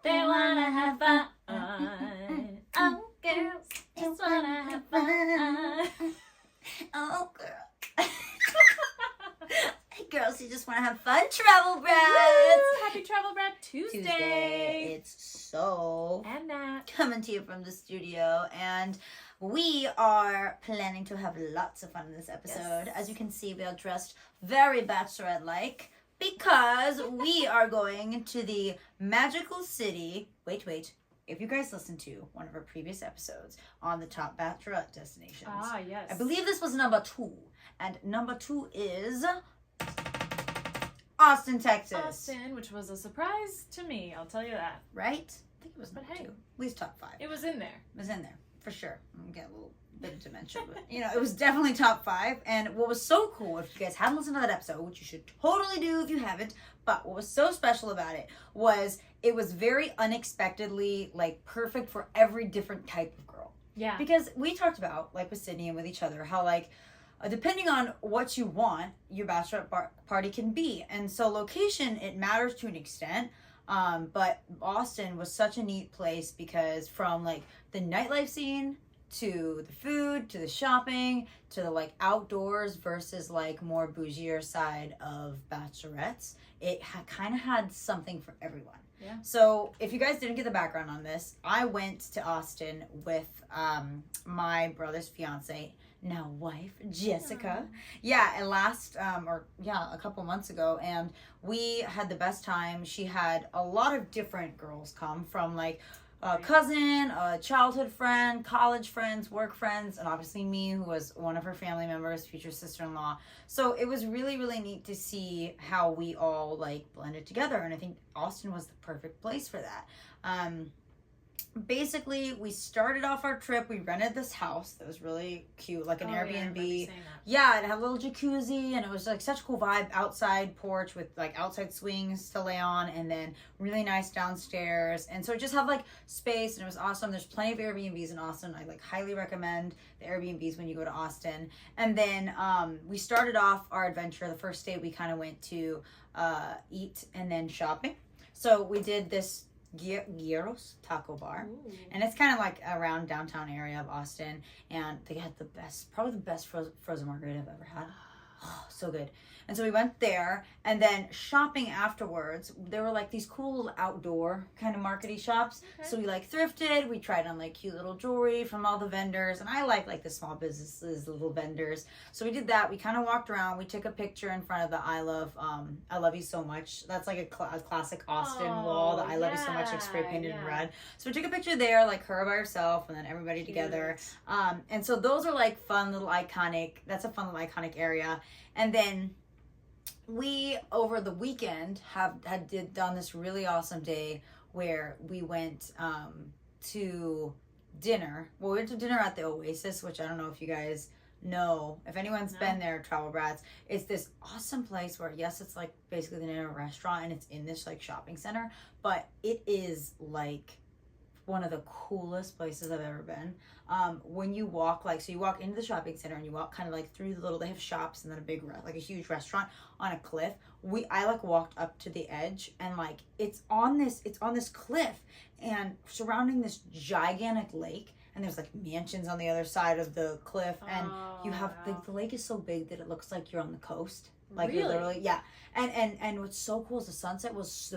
They wanna have fun. Oh, girls just wanna have fun. Oh, girl. Hey, girls, you just want to have fun, Travel Brats. Woo! Happy Travel Brat Tuesday. It's so And Nat. coming to you from the studio, and we are planning to have lots of fun in this episode. Yes. As you can see, we are dressed very bachelorette-like because we are going to the magical city. Wait. If you guys listened to one of our previous episodes on the top bachelorette destinations, Yes. I believe this was number 2. And number 2 is Austin, Texas. Austin, which was a surprise to me, I'll tell you that. Right? I think it was But number hey. 2. At least top 5. It was in there. It was in there, for sure. I'm getting a little bit of dementia, but it was definitely top 5. And what was so cool, if you guys haven't listened to that episode, which you should totally do if you haven't, but what was so special about it was very unexpectedly, perfect for every different type of girl. Yeah. Because we talked about, with Sydney and with each other, how, depending on what you want, your bachelorette party can be. And so location, it matters to an extent. But Austin was such a neat place because from, the nightlife scene to the food, to the shopping, to the, outdoors versus, more bougier side of bachelorettes, it kind of had something for everyone. Yeah. So if you guys didn't get the background on this, I went to Austin with my brother's fiance, now wife, Jessica. Aww. Yeah, and a couple months ago, and we had the best time. She had a lot of different girls come from a cousin, a childhood friend, college friends, work friends, and obviously me, who was one of her family members, future sister-in-law. So it was really, really neat to see how we all blended together, and I think Austin was the perfect place for that. Basically, we started off our trip. We rented this house that was really cute, an Airbnb. Yeah, it had a little jacuzzi, and it was such a cool vibe. Outside porch with outside swings to lay on, and then really nice downstairs. And so it just had space, and it was awesome. There's plenty of Airbnbs in Austin. I highly recommend the Airbnbs when you go to Austin. And then we started off our adventure. The first day we kind of went to eat and then shopping. So we did this Gyros taco bar. Ooh. And it's kind of around downtown area of Austin, and they had probably the best frozen margarita I've ever had. Oh, so good. And so we went there, and then shopping afterwards, there were these cool little outdoor kind of markety shops. Okay. So we thrifted, we tried on cute little jewelry from all the vendors, and I like the small businesses, the little vendors. So we did that. We kind of walked around, we took a picture in front of the I love you so much. That's a classic Austin wall, the I love you so much, spray painted in red. So we took a picture there, her by herself, and then everybody together. And so those are fun little iconic, that's a fun little iconic area. And then we, over the weekend, had done this really awesome day where we went to dinner. Well, we went to dinner at the Oasis, which I don't know if you guys know. If anyone's been there, Travel Brats, it's this awesome place where, yes, it's basically the name of a restaurant, and it's in this shopping center, but it is one of the coolest places I've ever been. When you walk, so you walk into the shopping center and you walk kind of through the little, they have shops and then a huge restaurant on a cliff. I walked up to the edge, and it's on this cliff and surrounding this gigantic lake, and there's mansions on the other side of the cliff, and you have the lake is so big that it looks like you're on the coast. Really? You're literally, yeah. And what's so cool is the sunset was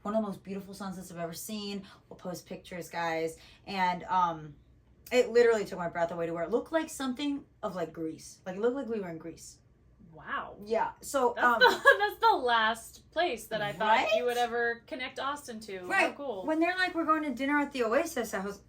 one of the most beautiful sunsets I've ever seen. We'll post pictures, guys. And it literally took my breath away to where it looked like something of Greece. It looked like we were in Greece. Wow. Yeah. So that's the last place that I thought Right? you would ever connect Austin to. Right. How cool. When they're we're going to dinner at the Oasis, I was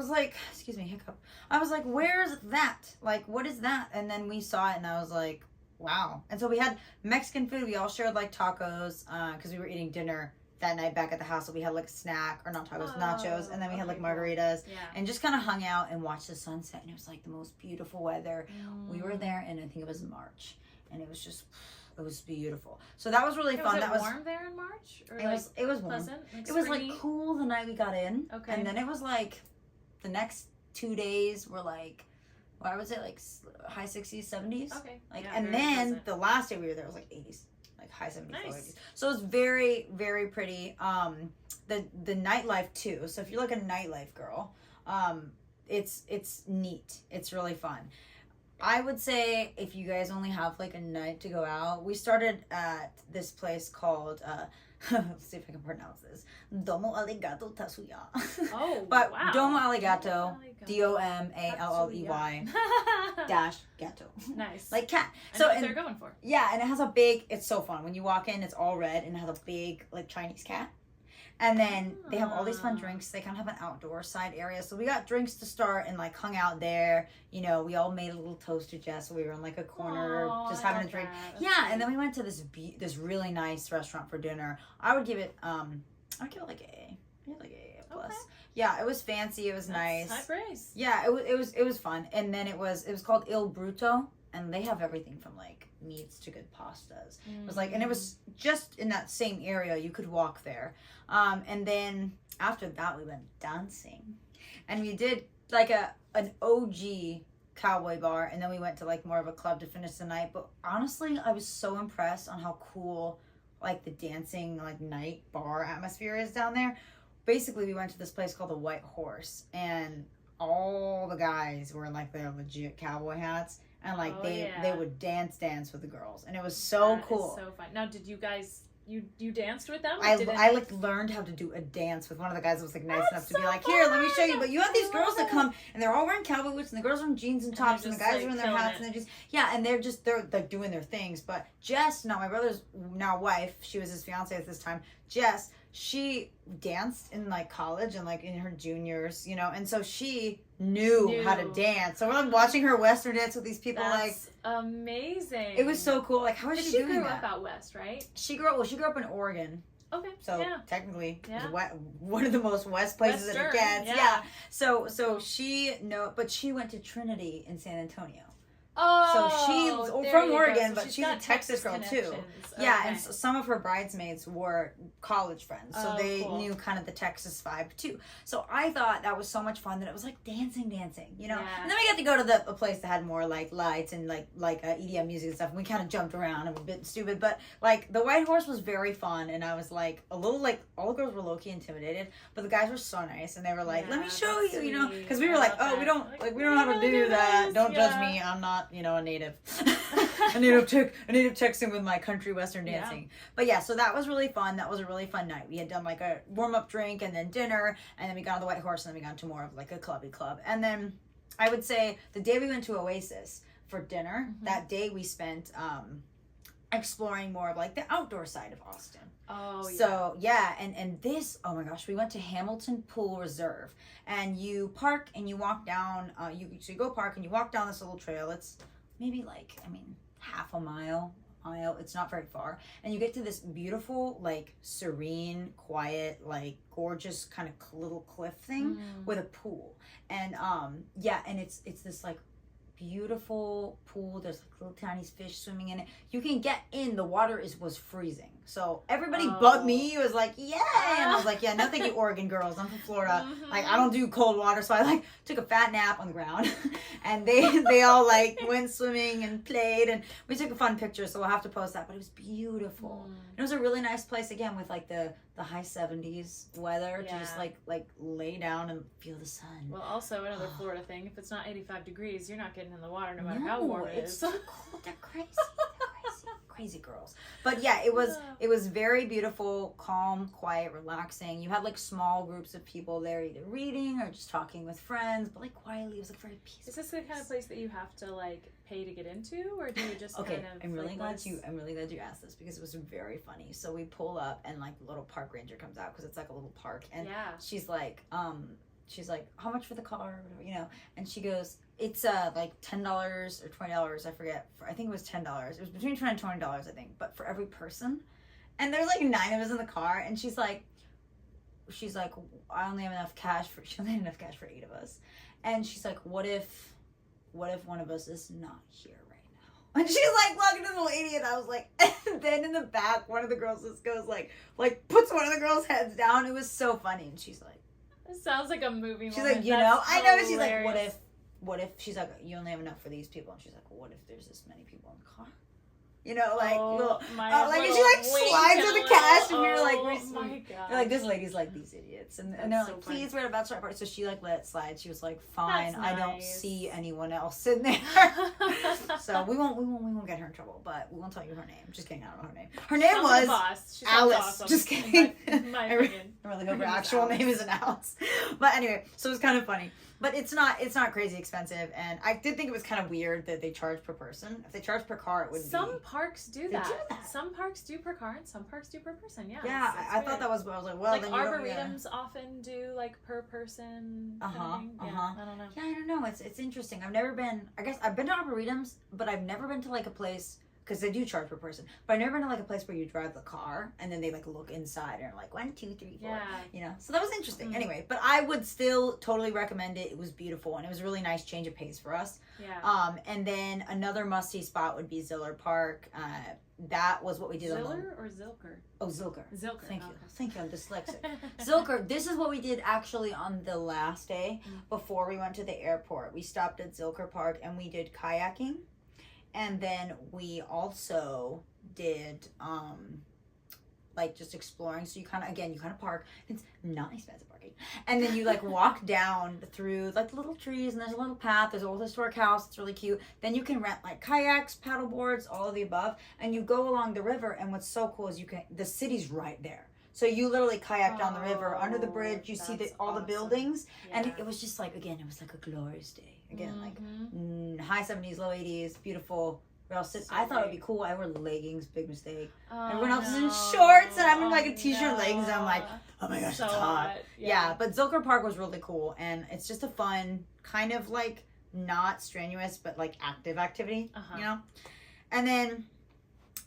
like, excuse me, hiccup. I was like, where's that? What is that? And then we saw it, and I was like, wow. And so we had Mexican food. We all shared tacos because we were eating dinner that night back at the house. So we had a snack, or not tacos, nachos, and then we had margaritas, and just kind of hung out and watched the sunset. And it was the most beautiful weather. We were there, and I think it was March, and it was beautiful. So that was really fun. Was it that was warm there in March? Or it was warm. Pleasant? It was springy? cool the night we got in. Okay. And then it was the next 2 days were I would say high 60s, 70s. Okay. And then pleasant. The last day we were there was 80s. High 70s, nice. low 80s. So it was very, very pretty. the nightlife too. So if you're like a nightlife girl, it's neat. It's really fun. I would say if you guys only have like a night to go out, we started at this place called let's see if I can pronounce this. Domo Aligato Tatsuya. Oh, but wow. Domo Aligato, DOMALLEY dash gato. Nice. Like cat. I So know what and, they're going for. yeah, and it has a big. It's so fun when you walk in. It's all red and it has a big like Chinese cat. And then they have all these fun drinks. They kind of have an outdoor side area. So we got drinks to start and like hung out there. You know, we all made a little toast to Jess. So we were in like a corner just having a drink. Yeah, and then we went to this really nice restaurant for dinner. I would give it like A. Like A plus. Okay. Yeah, it was fancy. It was nice. High praise. Yeah, it was fun. And then it was called Il Bruto, and they have everything from like meats to good pastas. It was like, and it was just in that same area. You could walk there. And then after that, we went dancing, and we did like an OG cowboy bar, and then we went to like more of a club to finish the night. But honestly, I was so impressed on how cool like the dancing like night bar atmosphere is down there. Basically, we went to this place called the White Horse, and all the guys were in like their legit cowboy hats, and like they would dance with the girls, and it was so cool. So fun. Now, did you guys you danced with them? I like learned how to do a dance with one of the guys that was like nice enough to be like, here, let me show you. But you have these girls that come and they're all wearing cowboy boots, and the girls are in jeans and tops, and the guys are in their hats, and they're doing their things. But Jess, my brother's now wife, she was his fiance at this time. Jess, she danced in like college and like in her juniors, you know, and so she knew how to dance. So we're like watching her Western dance with these people. That's amazing. It was so cool. Like, how is she doing that? She grew up out west, right? She grew up in Oregon. Okay. So technically, one of the most west places that it gets. Yeah. So she but she went to Trinity in San Antonio. Oh, so she's from Oregon, so but she's a Texas girl too. Yeah, and so some of her bridesmaids were college friends, so they knew kind of the Texas vibe too. So I thought that was so much fun that it was like dancing, you know. And then we got to go to a place that had more like lights and like EDM music and stuff. And we kind of jumped around and were a bit stupid, but like the White Horse was very fun, and I was like a little like all the girls were low key intimidated, but the guys were so nice, and they were like, "Let me show you," you know, because we were like, "Oh, we don't know how to do that. Don't judge me. I'm not." You know, a native Texan with my country Western dancing. But yeah, so that was really fun. That was a really fun night. We had done like a warm-up drink and then dinner, and then we got on the White Horse, and then we got into more of like a clubby club. And then I would say the day we went to Oasis for dinner, that day we spent exploring more of like the outdoor side of Austin. Oh, yeah. So, yeah, and this, oh my gosh, we went to Hamilton Pool Reserve, and you park and you walk down, you go park and you walk down this little trail. It's maybe like, half a mile. It's not very far. And you get to this beautiful, like, serene, quiet, like, gorgeous kind of little cliff thing with a pool. And, and it's this, like, beautiful pool. There's like little tiny fish swimming in it. You can get in. The water was freezing. So everybody but me was like, yay! And I was like, yeah, no thank you, Oregon girls. I'm from Florida. Like, I don't do cold water. So I like took a fat nap on the ground. And they all like went swimming and played. And we took a fun picture. So we'll have to post that. But it was beautiful. It was a really nice place again with like the high 70s weather to just like lay down and feel the sun. Well, also another Florida thing. If it's not 85 degrees, you're not getting in the water no matter how warm it is. It's so cold. They're crazy. Crazy girls. But yeah, it was very beautiful, calm, quiet, relaxing. You had like small groups of people there either reading or just talking with friends, but like quietly. It was like very peaceful. Is this the kind of place that you have to like pay to get into, or do you just kind of I'm really glad you asked this because it was very funny. So we pull up and like the little park ranger comes out because it's like a little park, and she's like how much for the car or whatever, you know, and she goes, it's like $10 or $20, I forget. I think it was $10. It was between $10 and $20, I think, but for every person. And there's like 9 of us in the car, and she's like I only have enough cash for 8 of us. And she's like, what if one of us is not here right now? And she's like walking to the lady, and I was like, and then in the back, one of the girls just goes like puts one of the girls' heads down. It was so funny, and she's like, it sounds like a movie. She's like, you know, I know. She's like, what if? She's like, you only have enough for these people, and she's like, what if there's this many people in the car? You know, like little, my like and little she like wing slides with the pillow. cast, and we were like, Oh my god. they're like, this lady's like these idiots, and they're That's like, so funny. please, we're at a bachelorette party. So she like let it slide. She was like, fine, That's I don't nice. see anyone else in there. So we won't get her in trouble, but we won't tell you her name. Just kidding, I don't know her name. Her name Sounds like a was boss. She sounds Alice. awesome, Just kidding. in my I re- opinion. I really hope her Her name is actual Alice. name isn't Alice. But anyway, so it was kind of funny. But it's not crazy expensive, and I did think it was kind of weird that they charge per person. If they charge per car, it would Some parks do They that. do that. Some parks do per car and some parks do per person. Yeah. Yeah, it's I thought weird. that was. I was like, well, like then you don't get- arboretums often do like per person. kind of thing. Yeah, I don't know. Yeah, I don't know. It's interesting. I've never been. I guess I've been to arboretums, but I've never been to like a place because they do charge per person. But I've never been to like a place where you drive the car and then they like look inside and are like 1, 2, 3, 4. Yeah. You know, so that was interesting. Mm. Anyway, but I would still totally recommend it. It was beautiful and it was a really nice change of pace for us. Yeah. And then another must-see spot would be Ziller Park. That was what we did. Ziller or Zilker? Oh, Zilker. Zilker. Thank you. okay. Thank you. I'm dyslexic. Zilker, this is what we did actually on the last day before we went to the airport. We stopped at Zilker Park and we did kayaking. And then we also did like just exploring. So you kind of park. It's not expensive parking. And then you like walk down through like the little trees and there's a little path. There's an old historic house. It's really cute. Then you can rent like kayaks, paddle boards, all of the above. And you go along the river. And what's so cool is the city's right there. So you literally kayak down the river, under the bridge, you see all the buildings. Yeah. And it was just like, again, it was like a glorious day. Again, like high 70s, low 80s, beautiful. We're all sitting. So I thought it would big. be cool. I wear leggings, big mistake. Oh, Everyone else is in no. shorts, and I'm in like a Oh, t-shirt no. leggings. And I'm like, oh my gosh, So it's hot. hot. Yeah, but Zilker Park was really cool, and it's just a fun, kind of like not strenuous, but like active activity, you know? And then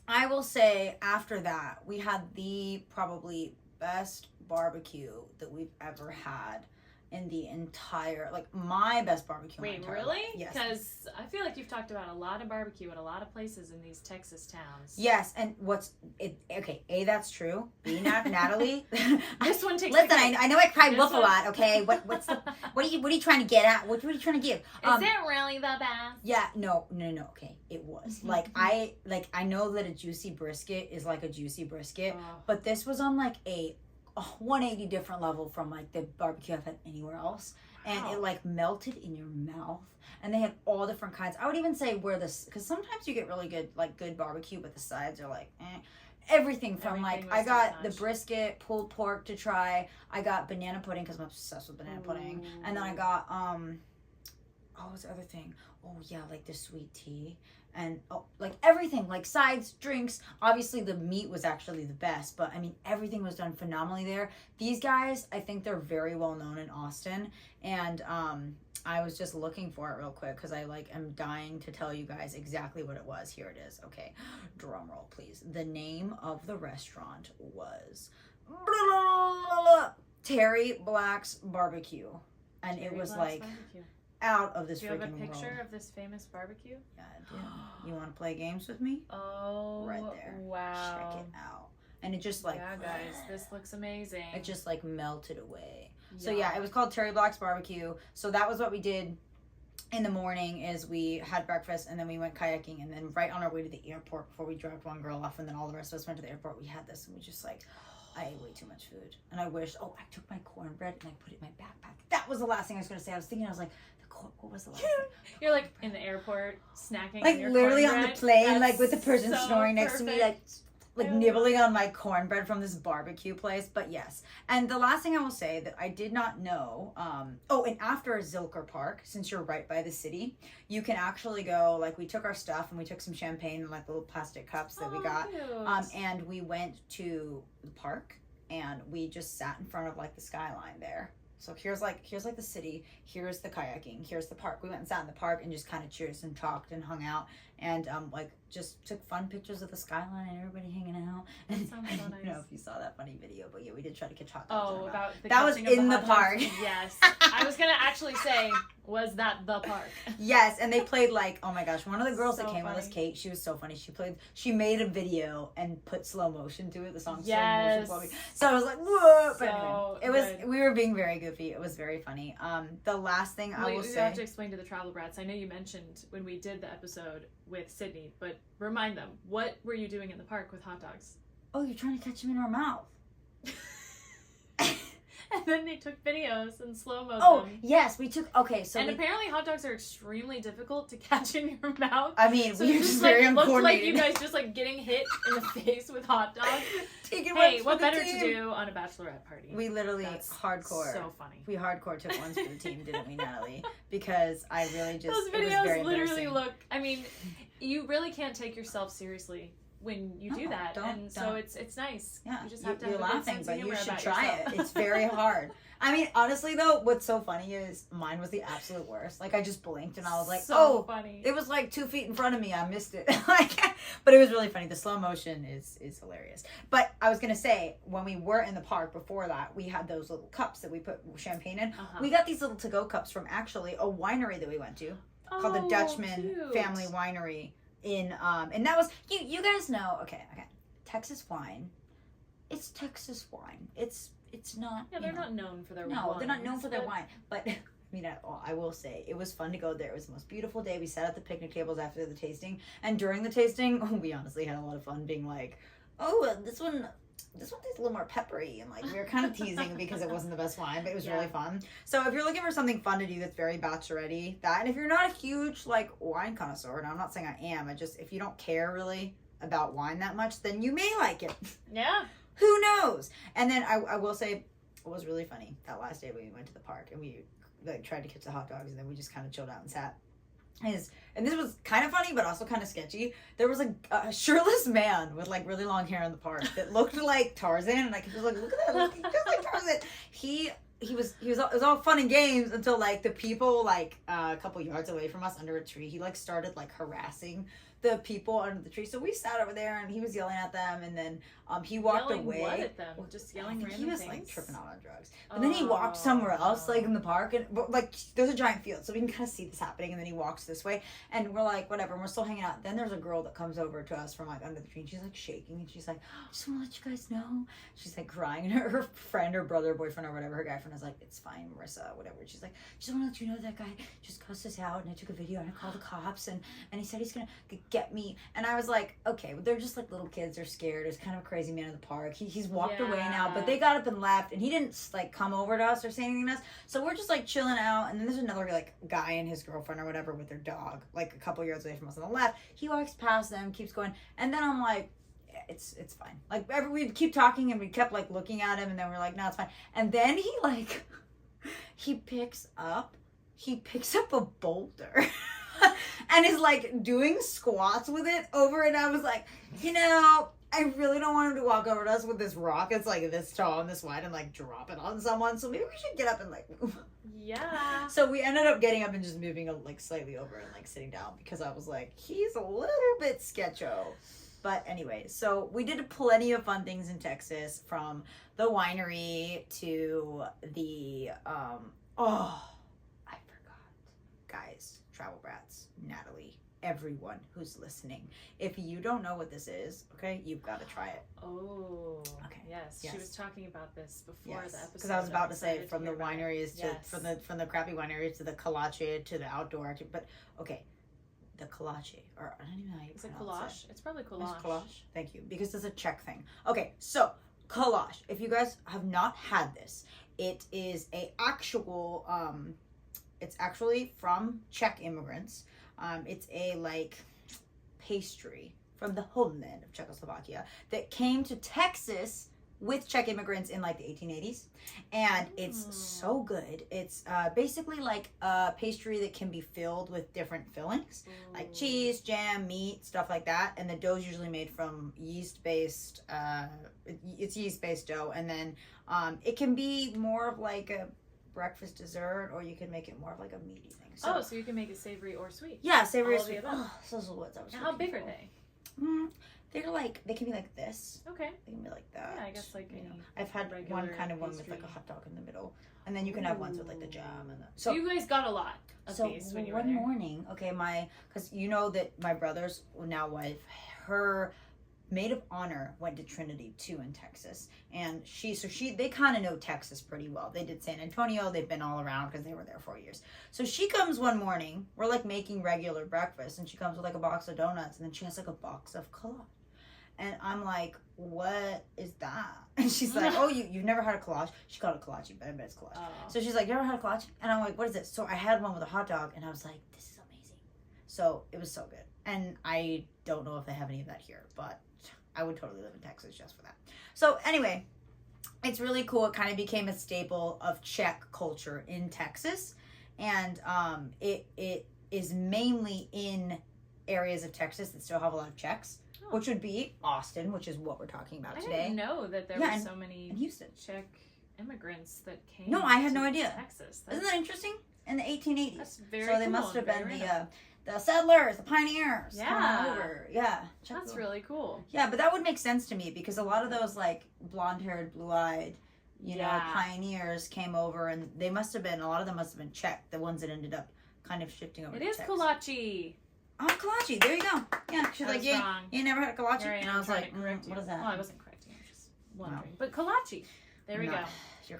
I will say after that, we had the probably best barbecue that we've ever had in the entire, like my best barbecue. in my Wait, entire really? life. Yes. Because I feel like you've talked about a lot of barbecue at a lot of places in these Texas towns. Yes, and okay, A, that's true. B, Natalie. This one takes. Listen, the cake. I know I cry This wolf a one- lot, okay? What are you trying to get at? What are you trying to give? Is it really the best? Yeah, no, okay. It was. Like I know that a juicy brisket is like a juicy brisket, Oh. but this was on like a 180 different level from like the barbecue I've had anywhere else. And Wow. it like melted in your mouth. And they had all different kinds. I would even say because sometimes you get really good barbecue, but the sides are like, eh. Everything from Everything like, was I got top the notch. brisket, pulled pork to try. I got banana pudding because I'm obsessed with banana pudding. And then I got, what's the other thing? Oh yeah, like the sweet tea. And like everything, like sides, drinks. Obviously, the meat was actually the best, but I mean, everything was done phenomenally there. These guys, I think they're very well known in Austin, and I was just looking for it real quick because I like am dying to tell you guys exactly what it was. Here it is. Okay, drum roll, please. The name of the restaurant was Terry Black's Barbecue, and it was like Barbecue. out of this Do you have a freaking picture world. of this famous barbecue? Yeah, I do. You want to play games with me? Oh, Right there. Wow. Check it out. And it just like, yeah, guys, this looks amazing. it just like melted away. So yeah, it was called Terry Black's Barbecue. So that was what we did in the morning is we had breakfast and then we went kayaking, and then right on our way to the airport before we dropped one girl off and then all the rest of us went to the airport, we had this and we just like, I ate way too much food. And I wish, I took my cornbread and I put it in my backpack. That was the last thing I was going to say. I was thinking, I was like, what was the last thing? You're like in the airport snacking. Like on your literally on the cornbread. plane, That's like with the person so snoring next to me, perfect. like nibbling on my cornbread from this barbecue place. But yes, and the last thing I will say that I did not know, and after Zilker Park, since you're right by the city, you can actually go, like we took our stuff and we took some champagne in like little plastic cups that we got, cute. and we went to the park and we just sat in front of like the skyline there. So here's like the city, here's the kayaking, here's the park. We went and sat in the park and just kind of cheers and talked and hung out and like just took fun pictures of the skyline and everybody hanging out. That sounds so I don't know nice. if you saw that funny video, but yeah, we did try to catch hot dogs. Oh, about the that was catching of in the hot dogs? park. Yes. I was gonna actually say, was that the park? Yes, and they played like, oh my gosh, one of the girls that So came with us, funny. Kate, she was so funny. She made a video and put slow motion to it. The song Yes. slow motion for me. So I was like, whoa! But So anyway, it we were being very goofy. It was very funny. The last thing I will We say. have to explain to the travel brats. I know you mentioned when we did the episode with Sydney, but remind them, what were you doing in the park with hot dogs? Oh, you're trying to catch them in our mouth. And then they took videos and slow-mo Oh, them. yes, we took. Okay, so and apparently hot dogs are extremely difficult to catch in your mouth. I mean, So we it were just just like, very looked like uncoordinated. you guys just like getting hit in the face with hot dogs. Taking Hey, ones what for the better to team. do on a bachelorette party? We literally That's hardcore. so funny. We hardcore took ones for the team, didn't we, Natalie? Because I really just Those it was videos very literally embarrassing. look. I mean, you really can't take yourself seriously when you do No, that, don't. so it's nice. Yeah, You just have to have you're a good laughing, sense of but you humor should about try yourself. it. It's very hard. I mean, honestly though, what's so funny is mine was the absolute worst. Like I just blinked and I was like, so "Oh, funny." it was like 2 feet in front of me. I missed it." But it was really funny. The slow motion is hilarious. But I was gonna say, when we were in the park before that, we had those little cups that we put champagne in. Uh-huh. We got these little to-go cups from actually a winery that we went to called the Dutchman cute. Family Winery in and that was you guys know. Okay, Texas wine. It's Texas wine. It's not. Yeah, they're not known for their wine. No, they're not known for their wine. But I mean, I will say it was fun to go there. It was the most beautiful day. We sat at the picnic tables after the tasting, and during the tasting, we honestly had a lot of fun being like, "Oh, this one tastes a little more peppery," and like we were kind of teasing because it wasn't the best wine, but it was really fun. So if you're looking for something fun to do that's very bachelorette-y, that, and if you're not a huge like wine connoisseur, and I'm not saying I am, if you don't care really about wine that much, then you may like it. Yeah. Who knows? And then I will say it was really funny that last day when we went to the park and we like tried to catch the hot dogs and then we just kind of chilled out and sat. And this was kind of funny but also kind of sketchy. There was a shirtless man with like really long hair in the park that looked like Tarzan, and I was like, look at that, just like Tarzan. It was all fun and games until like the people like a couple yards away from us under a tree, he like started like harassing the people under the tree. So we sat over there and he was yelling at them, and then he walked Yelling away. what at them? Just yelling random He was things? like tripping out on drugs. But then he walked somewhere else, like in the park, and like there's a giant field, so we can kind of see this happening. And then he walks this way, and we're like, whatever. And we're still hanging out. Then there's a girl that comes over to us from like under the tree, and she's like shaking, and she's like, "I just want to let you guys know." She's like crying, and her friend, her brother, boyfriend, or whatever, her guy friend is like, "It's fine, Marissa, whatever." She's like, "Just want to let you know that guy just cussed us out, and I took a video, and I called the cops, and he said he's gonna get me." And I was like, okay, well, they're just like little kids. They're scared. There's kind of a crazy man in the park. He's walked away now, but they got up and left, and he didn't like come over to us or say anything to us. So we're just like chilling out, and then there's another like guy and his girlfriend or whatever with their dog, like a couple yards away from us on the left. He walks past them, keeps going, and then I'm like, yeah, it's fine. Like we'd keep talking, and we kept like looking at him, and then we're like, no, it's fine. And then he like he picks up a boulder. And is like doing squats with it over, and I was like, I really don't want him to walk over to us with this rock. It's like this tall and this wide and like drop it on someone. So maybe we should get up and like move. Yeah. So we ended up getting up and just moving like slightly over and like sitting down because I was like, he's a little bit sketcho. But anyway, so we did plenty of fun things in Texas, from the winery to the I forgot. Guys, Travel Brats, Natalie, everyone who's listening. If you don't know what this is, okay, you've got to try it. Oh. Okay. Yes. She was talking about this before the episode. Because I was about to say, excited from the hear about it. wineries to Yes. from the crappy wineries to the kolache to the outdoor, but okay, the kolache, or I don't even know how you Is it pronounce collage? It's probably it. collage. It's collage. Thank you, because it's a Czech thing. Okay, so collage. If you guys have not had this, it is a actual. It's actually from Czech immigrants. It's a like pastry from the homeland of Czechoslovakia that came to Texas with Czech immigrants in like the 1880s, and it's so good. It's basically like a pastry that can be filled with different fillings, like cheese, jam, meat, stuff like that. And the dough is usually made from yeast-based. It's yeast-based dough, and then it can be more of like a breakfast dessert, or you can make it more of like a meaty thing. So, so you can make it savory or sweet. yeah, savory or all of the sweet. above. Oh, those are the words I was Now, how looking big are for. they? They're like, they can be like this. Okay. They can be like that. Yeah, I guess like you any know. I've had regular one kind of one with like a pastry. hot dog in the middle, and then you can have ones with like the jam and the. So you guys got a lot of these when you were one there. morning, okay, because you know that my brother's now wife, her maid of honor went to Trinity too in Texas, and they kind of know Texas pretty well. They did San Antonio. They've been all around because they were there 4 years. So she comes one morning. We're like making regular breakfast, and she comes with like a box of donuts, and then she has like a box of collage. And I'm like, what is that? And she's like, oh, you've never had a collage? She called it kolache, but I bet it's collage. Oh. So she's like, you ever had a collage? And I'm like, what is it? So I had one with a hot dog, and I was like, this is amazing. So it was so good. And I don't know if they have any of that here, but I would totally live in Texas just for that. So anyway, it's really cool. It kind of became a staple of Czech culture in Texas. And it is mainly in areas of Texas that still have a lot of Czechs. Which would be Austin, which is what we're talking about today. I didn't know that there were so many Houston. Czech immigrants that came. No, I had no idea. Texas. Isn't that interesting? In the 1880s. That's very So they must have been the settlers, the pioneers. Coming over. Yeah. That's really cool. Yeah, but that would make sense to me because a lot of those like blonde-haired, blue-eyed, you know, pioneers came over, and a lot of them must have been Czech, the ones that ended up kind of shifting over. It is kolache. Oh, kolache. There you go. Yeah, she's like, yeah, you never had a kolache? And I was like, what is that? Well, I wasn't correcting. I was just wondering. But kolache. There we go. You're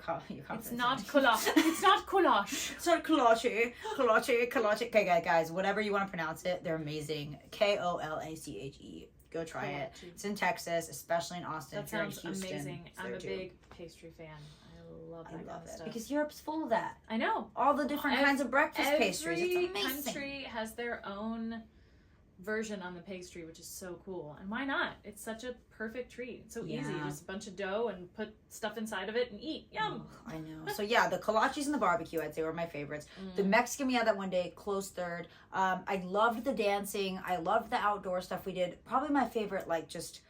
it's not collage. It's not collage. It's not kolache. Kolache. Okay, guys, whatever you want to pronounce it, they're amazing. Kolache. Go try it. It's in Texas, especially in Austin. That sounds amazing. I'm a big pastry fan. I love that stuff. Because Europe's full of that. I know. All the different kinds of breakfast pastries. It's amazing. Every country has their own version on the pastry, which is so cool. And why not? It's such a perfect treat. It's so easy. Just a bunch of dough and put stuff inside of it and eat. Yum. Oh, I know. So yeah, the kolaches and the barbecue, I'd say, were my favorites. The Mexican, we had that one day, close third. I loved the dancing. I loved the outdoor stuff we did. Probably my favorite, like, just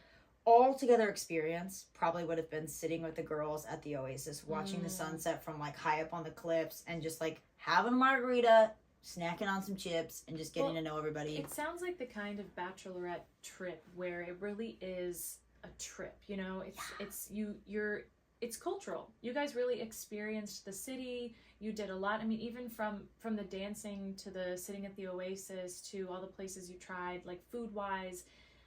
all-together experience probably would have been sitting with the girls at the Oasis, watching the sunset from, like, high up on the cliffs and just, like, having a margarita, snacking on some chips, and just getting to know everybody. It sounds like the kind of bachelorette trip where it really is a trip, you know? It's cultural. You guys really experienced the city. You did a lot. I mean, even from the dancing to the sitting at the Oasis to all the places you tried, like food-wise.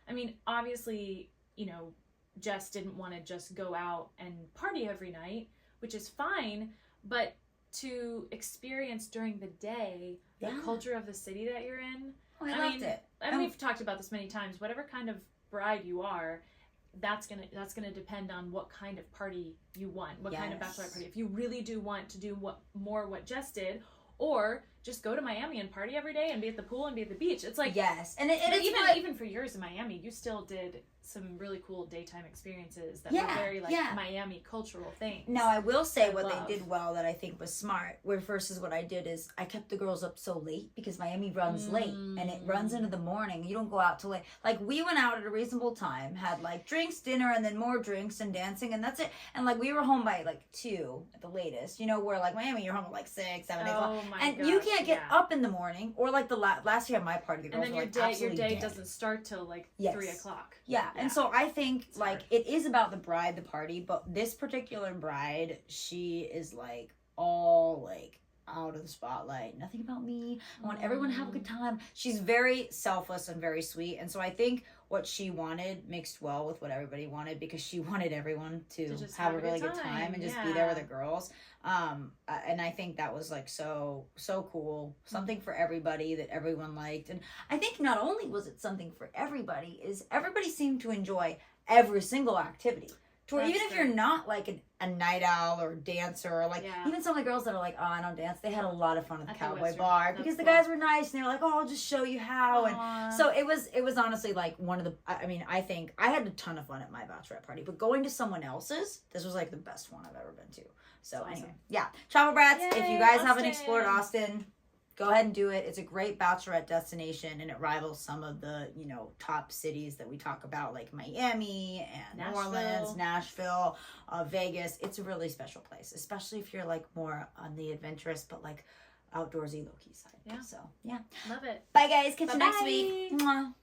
I mean, obviously, you know, Jess didn't want to just go out and party every night, which is fine, but to experience during the day the culture of the city that you're in. Oh, I loved it. And we've talked about this many times. Whatever kind of bride you are, that's gonna depend on what kind of party you want, what kind of bachelorette party. If you really do want to do what Jess did, or just go to Miami and party every day and be at the pool and be at the beach. It's like and even for yours in Miami, you still did some really cool daytime experiences that were very like Miami cultural things. Now I will say what they did well that I think was smart. Versus what I did is I kept the girls up so late because Miami runs late and it runs into the morning. You don't go out till late. Like we went out at a reasonable time, had like drinks, dinner, and then more drinks and dancing, and that's it. And like we were home by like 2 at the latest. You know, where like Miami, you're home at like 6, 7, 8 o'clock, and you can't get up in the morning. Or like the last year at my party, the girls and then were like your day dead. Doesn't start till like 3 o'clock. Yeah, and so I think it's like hard. It is about the bride, the party, but this particular bride, she is like all like out of the spotlight. Nothing about me. I want everyone to have a good time. She's very selfless and very sweet, and so I think what she wanted mixed well with what everybody wanted because she wanted everyone to have a really good time and just be there with the girls. And I think that was like so cool. Something for everybody that everyone liked. And I think not only was it something for everybody, is everybody seemed to enjoy every single activity. To where even if you're not like a night owl or a dancer or like even some of the girls that are like, oh, I don't dance, they had a lot of fun at the Cowboy Bar because the guys were nice and they were like, oh, I'll just show you how. And so it was honestly like one of the, I mean, I think I had a ton of fun at my bachelorette party, but going to someone else's, this was like the best one I've ever been to. So anyway, Travel Brats, if you guys haven't explored Austin, go ahead and do it. It's a great bachelorette destination, and it rivals some of the, you know, top cities that we talk about, like Miami and New Orleans, Nashville, Vegas. It's a really special place, especially if you're like more on the adventurous but like outdoorsy low-key side. So, yeah. Love it. Bye, guys. Catch you next week. Mwah.